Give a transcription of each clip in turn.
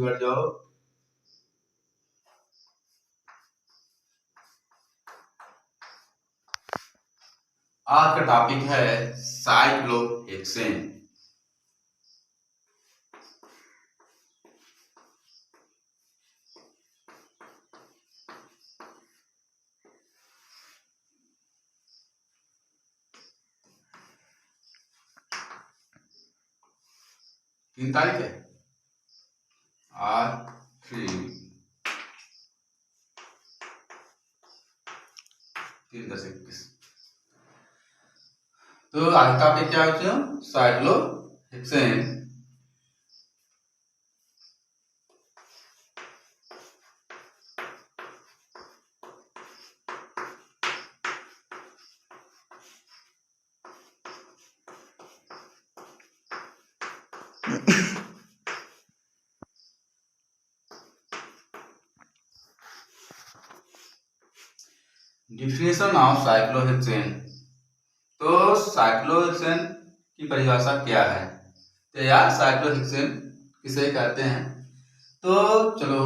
बैठ जाओ। आज का टॉपिक है साइक्लोहेक्सेन। तीन तारीख है आज 3/10/21। तो आज का टॉपिक क्या है? साइक्लोहेक्सेन। Definition of cyclohexane. तो साइक्लोहेक्सेन की परिभाषा क्या है? तो यार साइक्लोहेक्सेन किसे कहते हैं? तो चलो,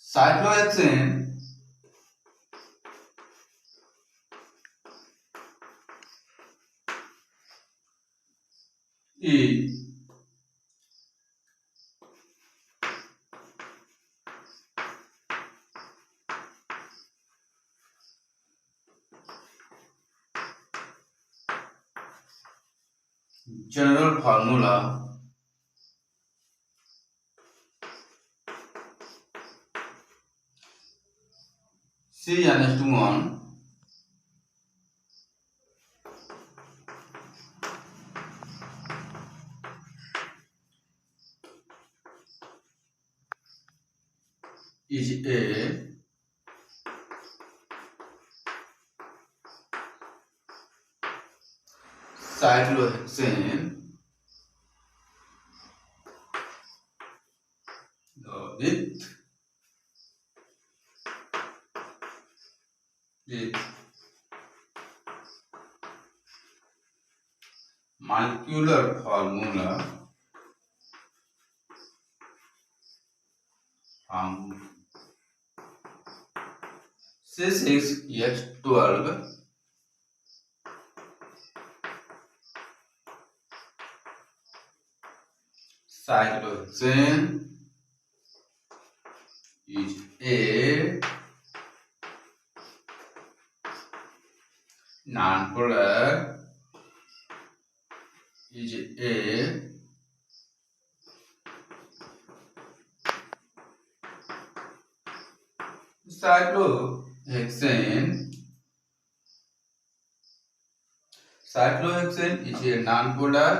cyclohexane is general formula CN(1) is a cyclohexane with molecular formula C6H12 cyclohexane is a non-polar cyclohexane is a non-polar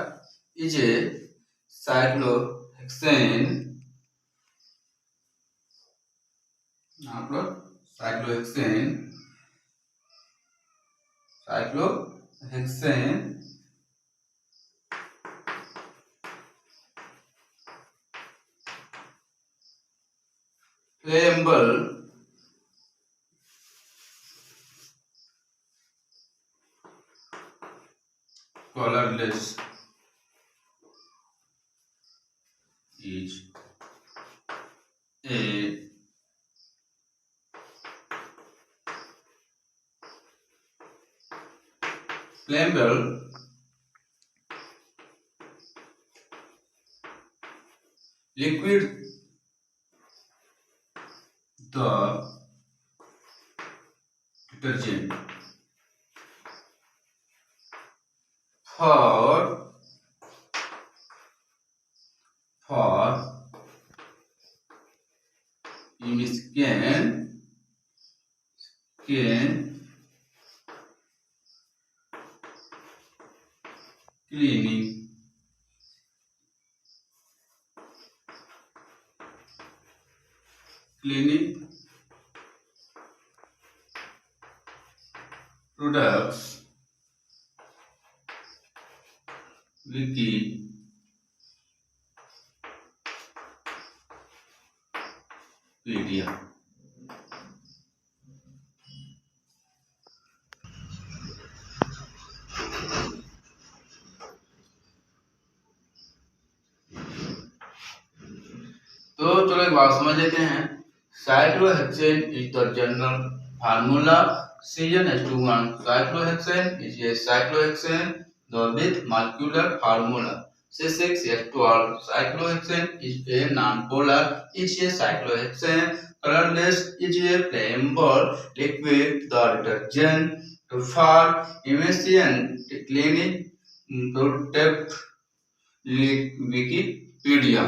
cyclohexane flammable colorless is a flammable liquid the detergent for skin cleaning products Wikipedia। तो चलो एक बात समझ लेते हैं। Cyclohexane is the general formula CnH2 1। Cyclohexane is a cyclohexane the with molecular formula C6H12। cyclohexane is a non-polar, is a cyclohexane, colorless, is a flammable liquid, the detergent for emission cleaning protect Wikipedia.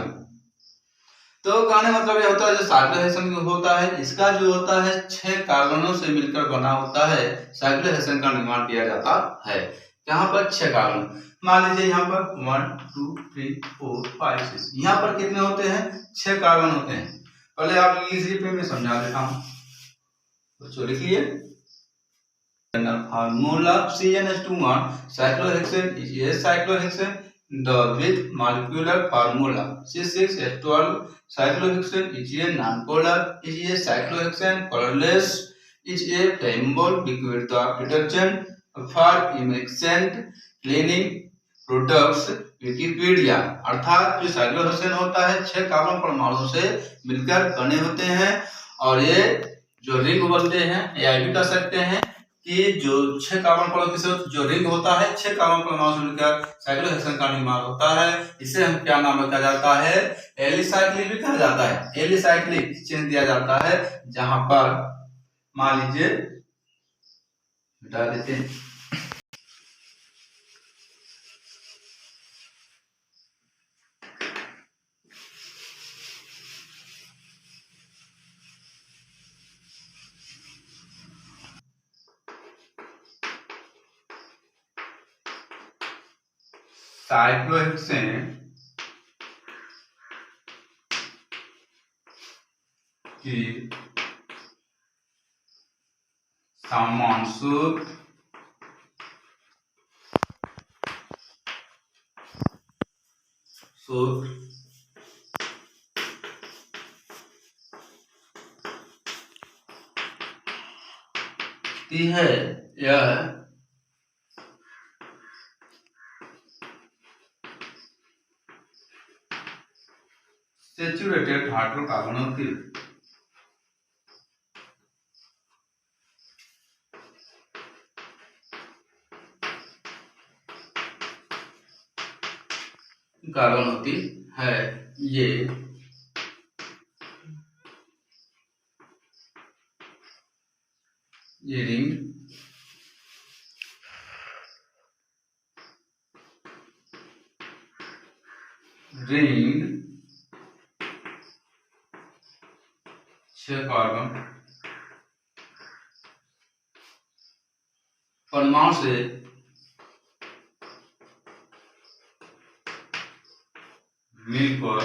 तो कहने मतलब ये होता है जो cyclohexane होता है, इसका जो होता है 6 कार्बनों से मिलकर बना होता है, साइक्लोहेक्सेन का निर्माण किया जाता है। यहाँ पर 6 कार्बन, मान लीजिए यहाँ पर 1 2 3 4 5 6, यहाँ पर कितने होते हैं? 6 कार्बन होते हैं। पहले आप लिख लीजिए, फिर मैं समझा देता हूँ। तो लिखिए formula CnH2 cyclohexane is a cyclohexane the with molecular formula C6H12। cyclohexane is a non-polar, is a cyclohexane, colorless, is a flammable liquid, the detergent for emission cleaning products Wikipedia. अर्थात जो साइक्लोहेक्सेन होता है 6 carbon परमाणु से मिलकर बने होते हैं, और ये जो रिंग बनते हैं, या भी कह सकते हैं कि जो 6 कार्बन परमाणु के साथ जो रिंग होता है, 6 कार्बन परमाणु से मिलकर साइक्लोहेक्सेन का निर्माण होता है। इसे हम क्या नाम रखा जाता है? एलिसाइक्लिक भी कहा जाता है। एलिसाइक्लिक चिन्ह दिया जाता है, जहां पर मान लीजिए बता देते हैं, साइक्लोहेक्सेन की सामान्य सूत्र है यह सैचुरेटेड हाइड्रोकार्बनों की कार्बन होती है। ये रिंग रिंग 6 कार्बन परमाणु से मिलकर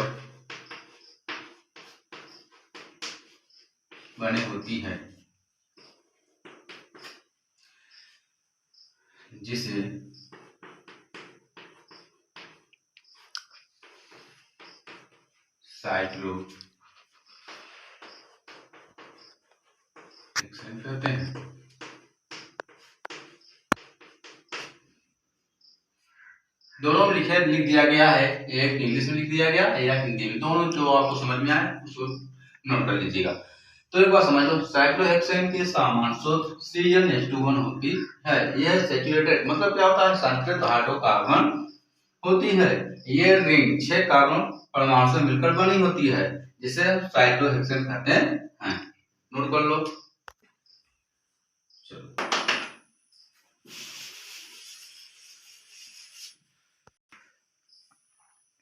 बनी होती है, जिसे साइक्लोहेक्सेन कहते हैं। दोनों में लिख दिया गया है, एक इंग्लिश में लिख दिया गया है या हिंदी में, दोनों जो आपको समझ में आए उसको नोट कर लीजिएगा। तो एक बार समझ लो, साइक्लोहेक्सेन की सामान्य सूत्र CnH2 होती है। यह सैचुरेटेड मतलब क्या होता है? संतृप्त हाइड्रोकार्बन होती है। ये रिंग 6 कार्बन परमाणु से मिलकर बनी होती है, जिसे साइक्लोहेक्सेन कहते हैं। नोट कर लो। चलो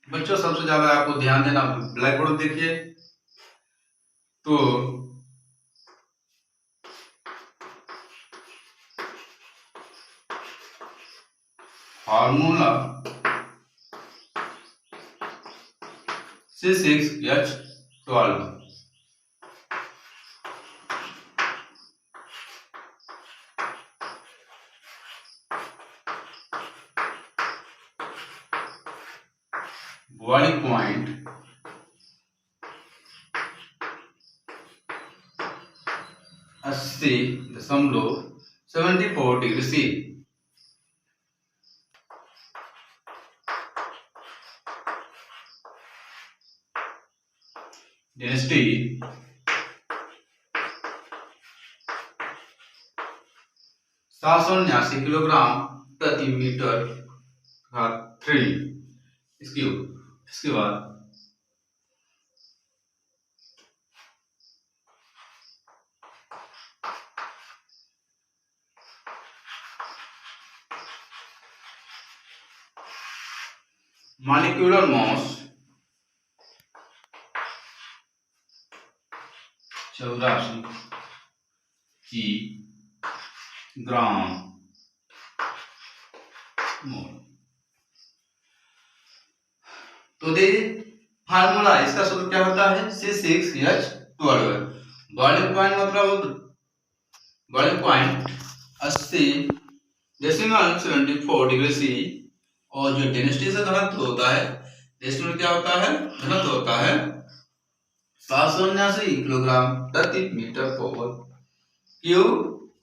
बच्चों, सबसे ज्यादा आपको ध्यान देना, ब्लैक बोर्ड देखिए। तो formula C6H12 boiling point 80.74 degree C। Density 789 kilogram प्रति मीटर 3 इसके बाद मॉलिक्यूलर मास 84 किग्राम मोल। तो देखिए फार्मूला इसका सूत्र क्या होता है C6H12। बॉइलिंग पॉइंट मतलब बॉइलिंग पॉइंट 80.74 डिग्री C और जो डेंसिटी से घनत्व होता है, डेंसिटी क्या होता है, घनत्व होता है 789 किलोग्राम प्रति मीटर पावर क्यूब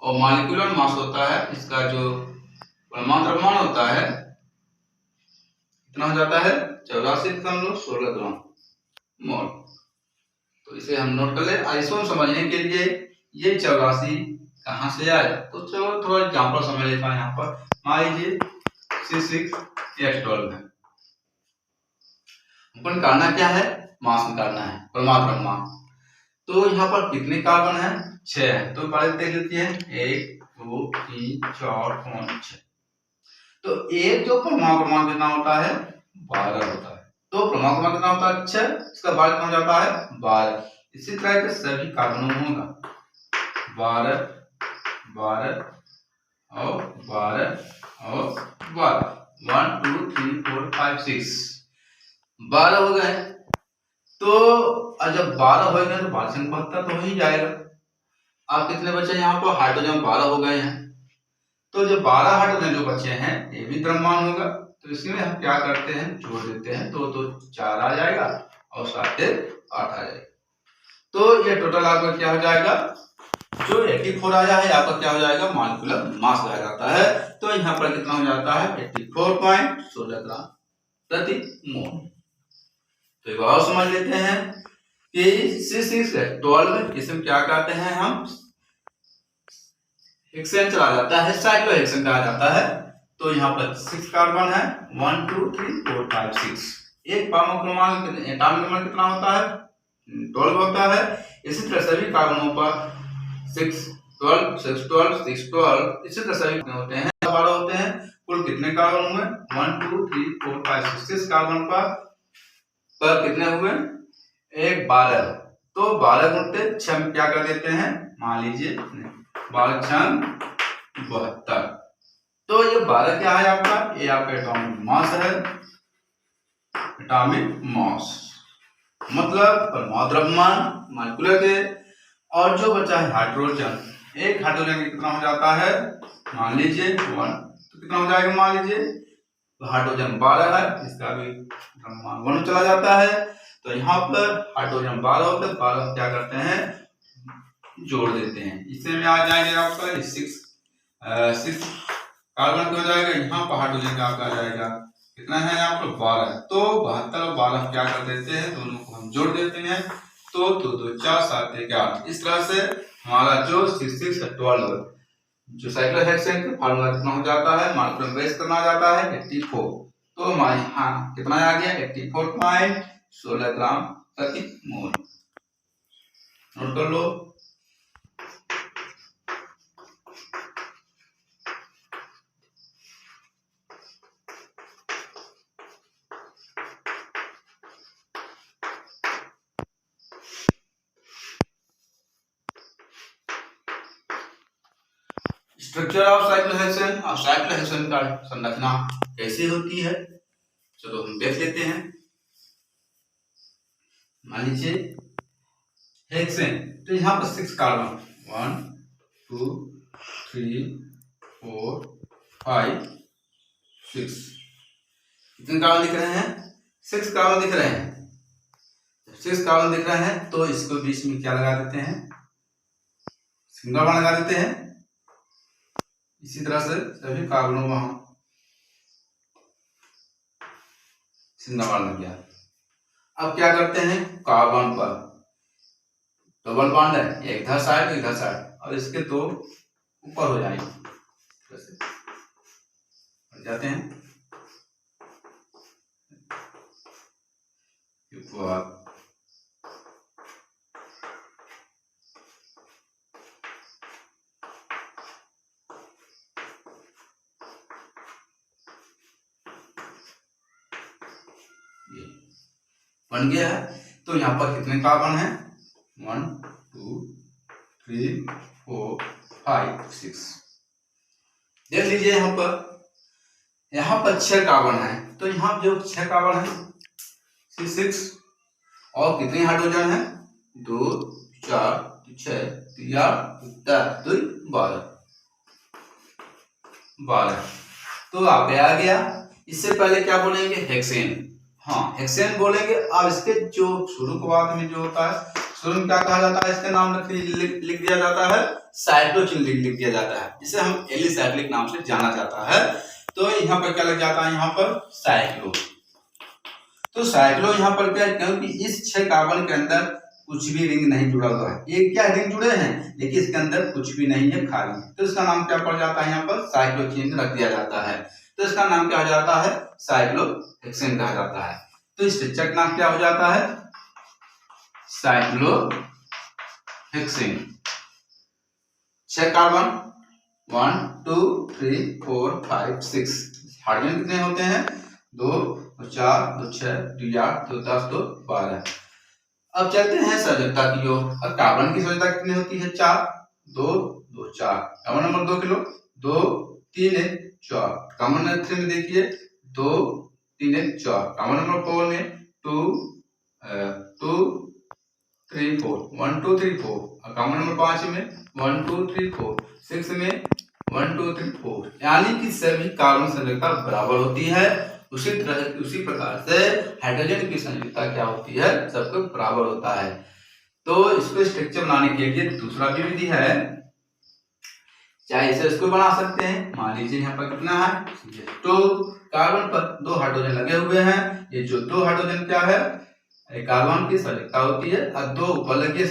और मॉलिक्यूलर मास होता है, इसका जो परमाणु द्रव्यमान होता है कितना हो जाता है 84.16 ग्राम मोल। तो इसे हम नोट कर ले। इसको समझने के लिए ये 84 कहाँ से आया, तो चलो थोड़ा एग्जांपल समझ लेता है। यहाँ पर मान लीजिए C6H12 है, अपन करना क्या है, मास निकालना है, परमाणु द्रव्यमान। तो यहाँ पर कितने कार्बन है, 6 है। तो पहले देख लेते हैं 1 2 3 4 5 6। तो एक जो परमाणु क्रमांक कितना होता है 12 होता है। तो परमाणु क्रमांक कितना होता है 6, इसका 12 कितना हो जाता है 12। इसी तरह के सभी कार्बनों में होगा 12 12 और 12 और 12 1 2 3 4 5 6 12 हो गए। तो जब 12 हो गए तो 12 से 72 तो हो ही जाएगा। अब कितने बचे यहाँ पर, हाइड्रोजन 12 हो गए हैं। तो जो 12 हाइड्रोजन जो बचे हैं ये भी द्रव्यमान होगा। तो इसमें हम क्या करते हैं, जोड़ देते हैं, तो 4 आ जाएगा और 7 8 आ जाएगा। तो ये टोटल आपका क्या हो जाएगा, जो 84 आया है आपका क्या हो जाएगा, मॉलिक्यूलर मास कहा जाता है। तो यहाँ पर कितना हो जाता है 84.16 ग्राम प्रति मोल। तो एक और समझ लेते हैं कि C6H12 इसमें क्या कहते हैं हम, हेक्सेन चला जाता है, साइक्लोहेक्सेन कहा जाता है। तो यहाँ पर 6 कार्बन है 1 2 3 4 5 6। एक परमाणु क्रमांक एटॉमिक नंबर कितना होता है 12 होता है। इसी तरह सभी कार्बनों पर 6 12 6 12 6 12 इसी तरह सभी होते हैं 12 होते हैं। कुल कितने कार्बन हुए 1 2 3 4 5 6 कार्बन पर कितने हुए 1 12। तो 12 गुणित 6 में क्या कर देते हैं, मान लीजिए 12 6 72। तो ये 12 क्या है आपका, ये आपका एटॉमिक मास है। एटॉमिक मास मतलब परमाणु द्रव्यमान मॉलिक्यूलर के। और जो बचा है हाइड्रोजन, एक हाइड्रोजन कितना हो जाता है, मान लीजिए 1, तो कितना हो जाएगा, मान लीजिए तो हाइड्रोजन 12 है, इसका भी द्रव्यमान 1 चला जाता है। तो यहाँ पर हाइड्रोजन 12 होते हैं, 12 क्या करते हैं जोड़ देते हैं। इससे में आ जाएंगे आपका 6 कार्बन हो जाएगा, यहाँ पर हाइड्रोजन का आपका आ जाएगा कितना है यहाँ पर 12। तो 72 और 12 क्या कर देते हैं, दोनों को हम जोड़ देते हैं। तो 2 2 4 7 1 8। इस तरह से हमारा जो C6H12 जो साइक्लोहेक्सेन का फार्मूला कितना हो जाता है, मॉलिक्यूलर बेस करना जाता है 84। तो हमारे यहाँ कितना आ गया 84.16 ग्राम प्रति मोल। नोट कर लो। Structure of cyclohexane. अब साइक्लोहेक्सेन का संरचना कैसे होती है, चलो हम देख लेते हैं। मान लीजिए हेक्सेन, तो यहाँ पर 6 कार्बन 1 2 3 4 5 6 कितने कार्बन दिख रहे हैं, 6 कार्बन दिख रहे हैं। 6 कार्बन दिख रहे हैं तो इसको बीच में क्या लगा देते हैं, सिंगल बॉन्ड लगा देते हैं। इसी तरह से सभी कार्बनों में हम सिंगल बॉन्ड लग गया। अब क्या करते हैं, कार्बन पर डबल बॉन्ड है, इधर साइड इधर साइड, और इसके दो ऊपर हो जाएंगे, जाते हैं ऊपर। बन गया है। तो यहाँ पर कितने कार्बन है? 1 2 3 4 5 6। देख लीजिए यहाँ पर 6 कार्बन है, तो यहाँ जो 6 कार्बन है C6, और कितने हाइड्रोजन है? 2 4 6 3 8 2 12। तो आप आ गया। इससे पहले क्या बोलेंगे? हेक्सेन। हाँ, हेक्सेन बोलेंगे। अब इसके जो शुरू के बाद में जो होता है, शुरू में क्या कहा जाता है? इसका नाम लिख दिया जाता है साइक्लोचिन, लिख दिया जाता है, जिसे हम एलिसाइक्लिक नाम से जाना जाता है। तो यहाँ पर क्या लग जाता है? यहाँ पर साइक्लो। तो साइक्लो यहाँ पर क्या, क्योंकि इस 6 कार्बन के अंदर कुछ भी रिंग नहीं जुड़ा हुआ है, ये क्या रिंग जुड़े हैं लेकिन इसके अंदर कुछ भी नहीं है, खाली। तो इसका नाम क्या पड़ जाता है? यहाँ पर साइक्लोचिन रख दिया जाता है। तो इसका नाम क्या हो जाता है? साइक्लोहेक्सेन कहा जाता है। तो इस स्ट्रक्चर का नाम क्या हो जाता है? साइक्लोहेक्सेन। 6 कार्बन, 1 2 3 4 5 6। हाइड्रोजन कितने होते हैं? 2 4 2 6 2 8 2 10 2 12। अब चलते हैं सजगता की ओर। अब कार्बन की सजगता कितनी होती है? 4 2 2 4। Carbon number 2 kilo, 2 3 1 4। Carbon number 3 में देखिए 2 3 1 4। कार्बन नंबर 4 में 2 2 3 4 1 2 3 4। और कार्बन नंबर 5 में 1 2 3 4। 6 में 1 2 3 4। यानी कि सभी कार्बन संयोजकता बराबर होती है। उसी प्रकार से हाइड्रोजन की संयोजकता क्या होती है? सबको बराबर होता है। तो इसको स्ट्रक्चर बनाने के लिए दूसरा भी विधि है, चाहे इसे इसको बना सकते हैं। मान लीजिए यहाँ पर कितना है? तो कार्बन पर 2 हाइड्रोजन लगे हुए हैं। ये जो 2 हाइड्रोजन क्या है? कार्बन की संयोजकता होती है। और 2 ऊपर लगी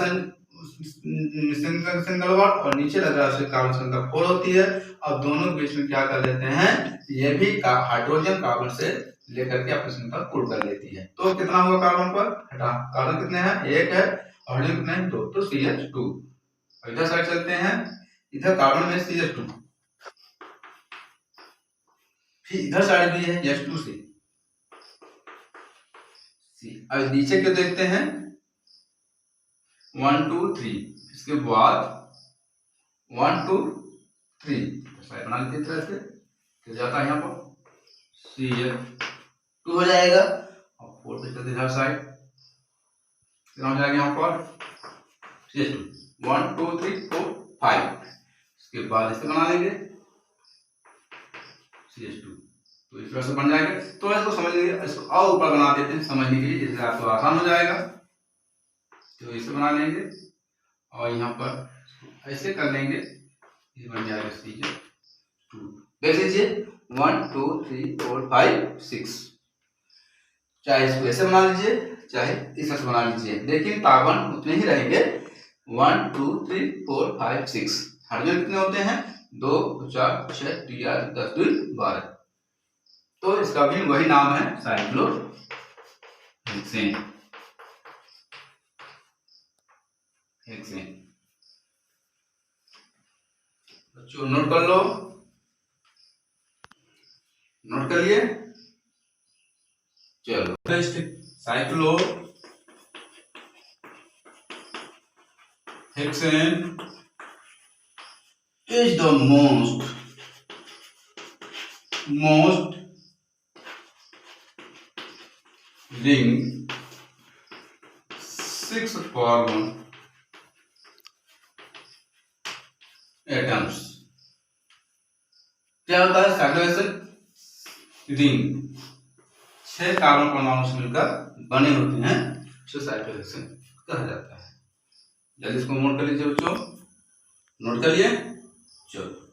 सिंगल बॉन्ड और नीचे लगा है कार्बन संख्या 4 होती है। अब दोनों के बीच में क्या कर लेते हैं? ये भी हाइड्रोजन कार्बन से लेकर के अपनी संख्या पूर्ण कर लेती है। तो कितना होगा कार्बन पर? हटा, कार्बन कितने हैं? 1 है, और हाइड्रोजन कितने हैं? 2। तो CH2। इधर साइड चलते हैं, इधर कार्बन में CH2, फिर इधर साइड भी है H2C। अब नीचे क्यों देखते हैं? 1 2 3। इसके बाद 1 2 3 साइड बना लीजिए तरह से, तो जाता है यहाँ पर CH2 हो जाएगा। और 4 पे चलते इधर साइड, कितना हो जाएगा यहाँ पर? CH2 1 2 3 4 5। इसके बाद इसे बना लेंगे CH2, तो इस तरह से बन जाएगा। तो इसको समझ लीजिए, इसको और ऊपर बना देते हैं समझने के लिए, जिससे आपको आसान हो जाएगा। तो इसे बना लेंगे और यहाँ पर ऐसे कर लेंगे, ये बन जाएगा CH2। देख लीजिए 1 2 3 4 5 6। चाहे इसको ऐसे बना लीजिए, चाहे इस तरह से बना लीजिए, लेकिन कार्बन उतने ही रहेंगे। 1 2 3 4 5 6। हाइड्रोजन कितने होते हैं? 2 4 6 3 8 10 2 12। तो इसका भी वही नाम है, साइक्लोहेक्सेन। बच्चों नोट कर लो, नोट कर लिए? चलो, cyclohexane is the most ring 6 carbon atoms। क्या होता है? साइक्लोहेक्सेन रिंग 6 कार्बन परमाणु से मिलकर बने होते हैं, जो साइक्लोहेक्सेन कहा जाता है। जल्दी इसको नोट कर लीजिए बच्चों, नोट कर लिए? चलो।